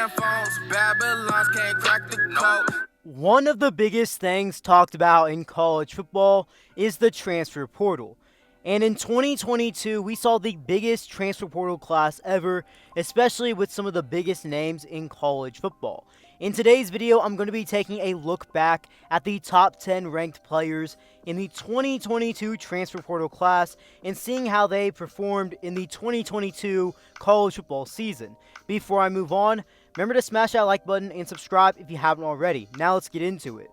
Damn phones, Babylons can't crack the code. One of the biggest things talked about in college football is the transfer portal. And in 2022, we saw the biggest transfer portal class ever, especially with some of the biggest names in college football. In today's video, I'm going to be taking a look back at the top 10 ranked players in the 2022 transfer portal class and seeing how they performed in the 2022 college football season. Before I move on, remember to smash that like button and subscribe if you haven't already. Now let's get into it.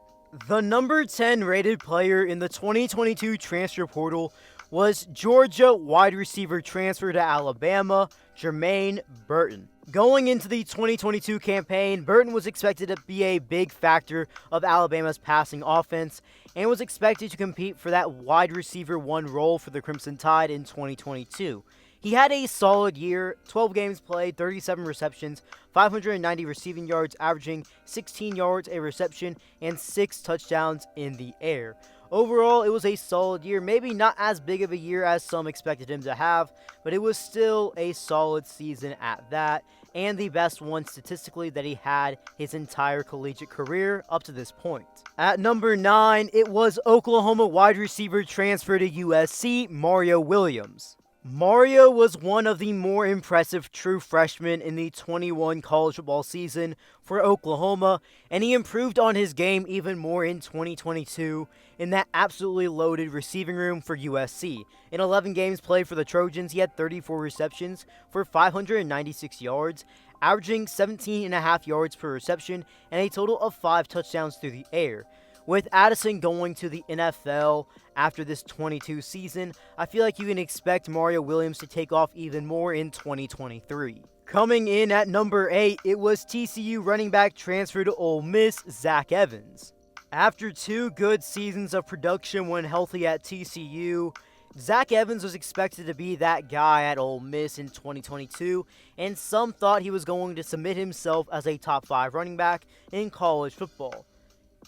The number 10 rated player in the 2022 transfer portal was Georgia wide receiver transfer to Alabama, Jermaine Burton. Going into the 2022 campaign, Burton was expected to be a big factor of Alabama's passing offense and was expected to compete for that wide receiver 1 role for the Crimson Tide in 2022. He had a solid year, 12 games played, 37 receptions, 590 receiving yards, averaging 16 yards a reception and 6 touchdowns in the air. Overall, it was a solid year, maybe not as big of a year as some expected him to have, but it was still a solid season at that, and the best one statistically that he had his entire collegiate career up to this point. At number 9, it was Oklahoma wide receiver transfer to USC, Mario Williams. Mario was one of the more impressive true freshmen in the 21 college football season for Oklahoma, and he improved on his game even more in 2022 in that absolutely loaded receiving room for USC. In 11 games played for the Trojans, he had 34 receptions for 596 yards, averaging 17.5 yards per reception, and a total of 5 touchdowns through the air. With Addison going to the NFL after this 22 season, I feel like you can expect Mario Williams to take off even more in 2023. Coming in at number 8, it was TCU running back transfer to Ole Miss, Zach Evans. After 2 good seasons of production when healthy at TCU, Zach Evans was expected to be that guy at Ole Miss in 2022, and some thought he was going to submit himself as a top 5 running back in college football.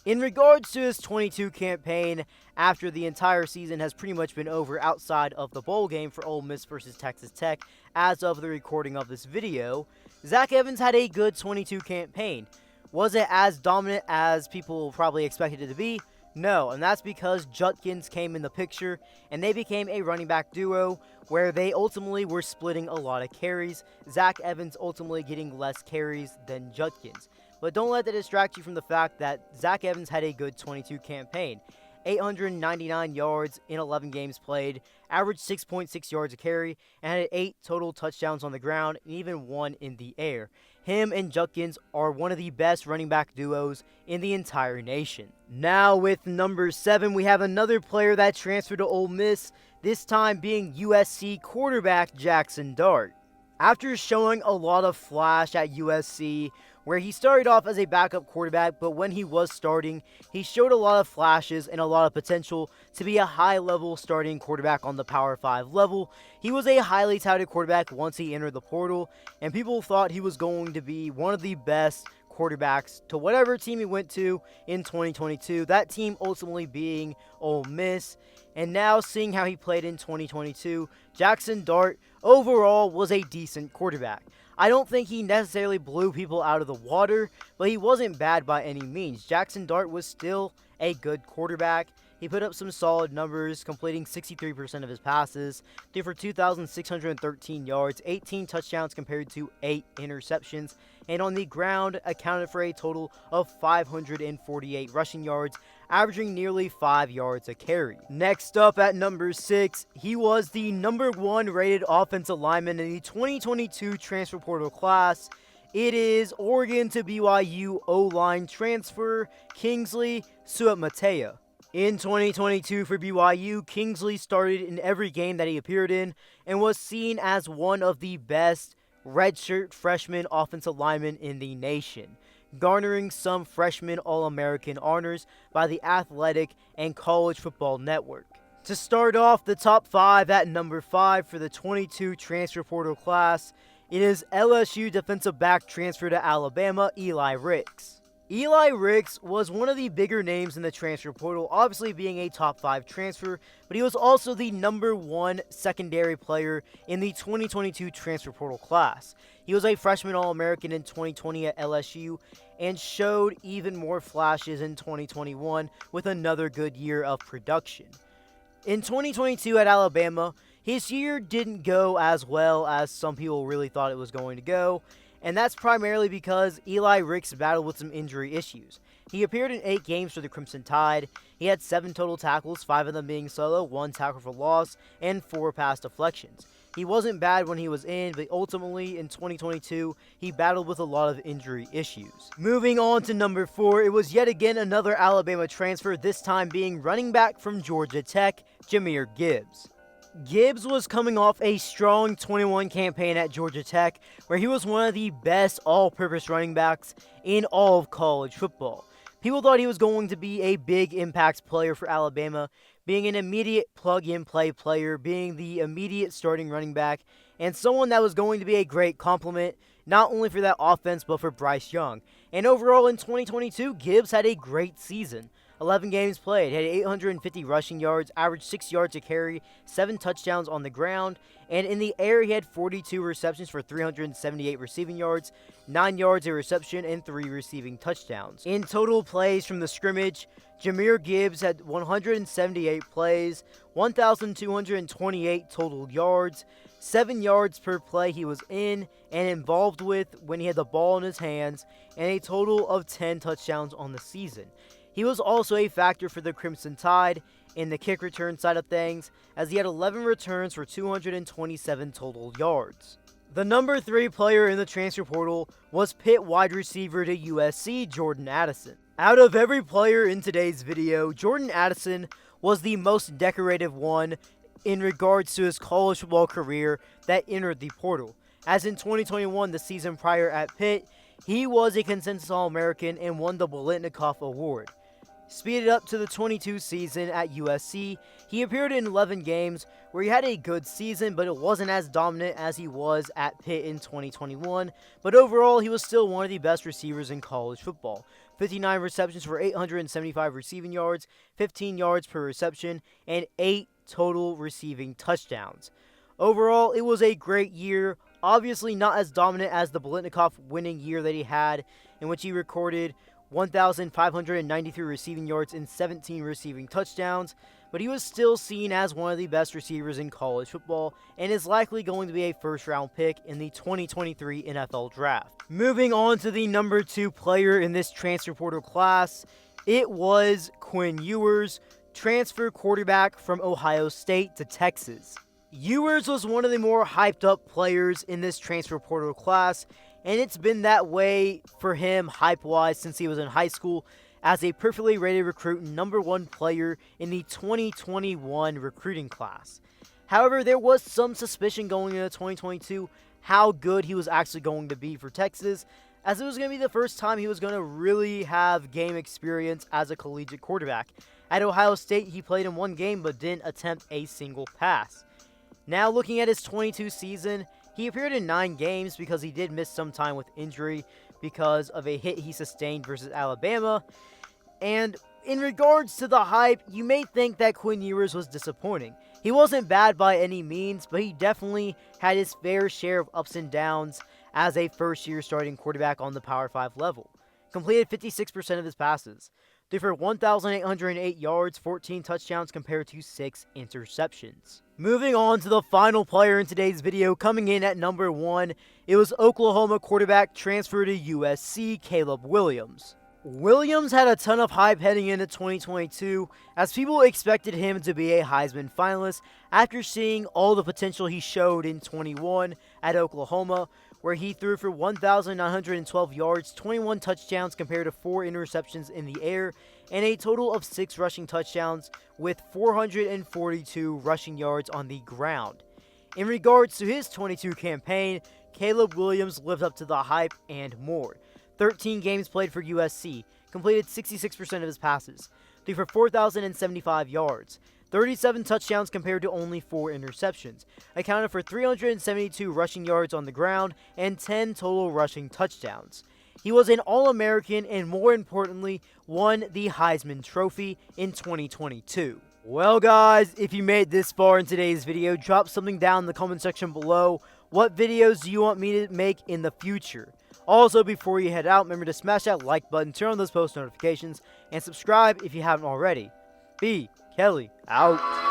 In regards to his 22 campaign, after the entire season has pretty much been over outside of the bowl game for Ole Miss versus Texas Tech as of the recording of this video, Zach Evans had a good 22 campaign. Was it as dominant as people probably expected it to be? No, and that's because Judkins came in the picture and they became a running back duo where they ultimately were splitting a lot of carries, Zach Evans ultimately getting less carries than Judkins. But don't let that distract you from the fact that Zach Evans had a good 22 campaign. 899 yards in 11 games played, averaged 6.6 yards a carry, and had 8 total touchdowns on the ground, and even 1 in the air. Him and Judkins are one of the best running back duos in the entire nation. Now with number 7, we have another player that transferred to Ole Miss, this time being USC quarterback Jaxson Dart. After showing a lot of flash at USC, where he started off as a backup quarterback, but when he was starting, he showed a lot of flashes and a lot of potential to be a high-level starting quarterback on the Power 5 level. He was a highly touted quarterback once he entered the portal, and people thought he was going to be one of the best quarterbacks to whatever team he went to in 2022, that team ultimately being Ole Miss. And now seeing how he played in 2022, Jaxson Dart overall was a decent quarterback. I don't think he necessarily blew people out of the water, but he wasn't bad by any means. Jaxson Dart was still a good quarterback. He put up some solid numbers, completing 63% of his passes, threw for 2,613 yards, 18 touchdowns compared to 8 interceptions, and on the ground accounted for a total of 548 rushing yards, averaging nearly 5 yards a carry. Next up at number 6, he was the number 1 rated offensive lineman in the 2022 transfer portal class. It is Oregon to BYU O-line transfer, Kingsley Suamataia. In 2022 for BYU, Kingsley started in every game that he appeared in and was seen as one of the best redshirt freshman offensive linemen in the nation, garnering some freshman All-American honors by the Athletic and College Football Network. To start off the top 5 at number 5 for the 22 transfer portal class, it is LSU defensive back transfer to Alabama, Eli Ricks. Eli Ricks was one of the bigger names in the transfer portal, obviously being a top 5 transfer, but he was also the number 1 secondary player in the 2022 transfer portal class. He was a freshman All-American in 2020 at LSU and showed even more flashes in 2021 with another good year of production. In 2022 at Alabama, his year didn't go as well as some people really thought it was going to go, and that's primarily because Eli Ricks battled with some injury issues. He appeared in 8 games for the Crimson Tide. He had 7 total tackles, 5 of them being solo, 1 tackle for loss, and 4 pass deflections. He wasn't bad when he was in, but ultimately in 2022, he battled with a lot of injury issues. Moving on to number 4, it was yet again another Alabama transfer, this time being running back from Georgia Tech, Jahmyr Gibbs. Gibbs was coming off a strong 21 campaign at Georgia Tech, where he was one of the best all-purpose running backs in all of college football. People thought he was going to be a big impact player for Alabama, being an immediate plug-and-play player, being the immediate starting running back, and someone that was going to be a great complement, not only for that offense, but for Bryce Young. And overall in 2022, Gibbs had a great season. 11 games played, had 850 rushing yards, averaged 6 yards a carry, 7 touchdowns on the ground, and in the air he had 42 receptions for 378 receiving yards, 9 yards a reception, and 3 receiving touchdowns. In total plays from the scrimmage, Jahmyr Gibbs had 178 plays, 1,228 total yards, 7 yards per play he was in and involved with when he had the ball in his hands, and a total of 10 touchdowns on the season. He was also a factor for the Crimson Tide in the kick return side of things, as he had 11 returns for 227 total yards. The number 3 player in the transfer portal was Pitt wide receiver to USC, Jordan Addison. Out of every player in today's video, Jordan Addison was the most decorative one in regards to his college football career that entered the portal. As in 2021, the season prior at Pitt, he was a consensus All-American and won the Biletnikoff Award. Speeded up to the 22 season at USC, he appeared in 11 games where he had a good season, but it wasn't as dominant as he was at Pitt in 2021. But overall, he was still one of the best receivers in college football. 59 receptions for 875 receiving yards, 15 yards per reception, and 8 total receiving touchdowns. Overall, it was a great year. Obviously not as dominant as the Biletnikoff winning year that he had, in which he recorded 1,593 receiving yards and 17 receiving touchdowns, but he was still seen as one of the best receivers in college football and is likely going to be a first-round pick in the 2023 NFL Draft. Moving on to the number 2 player in this transfer portal class, it was Quinn Ewers, transfer quarterback from Ohio State to Texas. Ewers was one of the more hyped-up players in this transfer portal class, and it's been that way for him hype-wise since he was in high school as a perfectly rated recruit and number 1 player in the 2021 recruiting class. However, there was some suspicion going into 2022 how good he was actually going to be for Texas, as it was going to be the first time he was going to really have game experience as a collegiate quarterback. At Ohio State, he played in 1 game but didn't attempt a single pass. Now looking at his 22 season, he appeared in 9 games because he did miss some time with injury because of a hit he sustained versus Alabama. And in regards to the hype, you may think that Quinn Ewers was disappointing. He wasn't bad by any means, but he definitely had his fair share of ups and downs as a first-year starting quarterback on the Power 5 level. Completed 56% of his passes. Threw for 1,808 yards, 14 touchdowns compared to 6 interceptions. Moving on to the final player in today's video, coming in at number 1, it was Oklahoma quarterback transfer to USC, Caleb Williams. Williams had a ton of hype heading into 2022 as people expected him to be a Heisman finalist after seeing all the potential he showed in 21 at Oklahoma, where he threw for 1,912 yards, 21 touchdowns compared to 4 interceptions in the air, and a total of 6 rushing touchdowns with 442 rushing yards on the ground. In regards to his 22 campaign, Caleb Williams lived up to the hype and more. 13 games played for USC, completed 66% of his passes, threw for 4,075 yards, 37 touchdowns compared to only 4 interceptions, accounted for 372 rushing yards on the ground, and 10 total rushing touchdowns. He was an All-American and, more importantly, won the Heisman Trophy in 2022. Well guys, if you made this far in today's video, drop something down in the comment section below. What videos do you want me to make in the future? Also, before you head out, remember to smash that like button, turn on those post notifications, and subscribe if you haven't already. B. Kelly, out.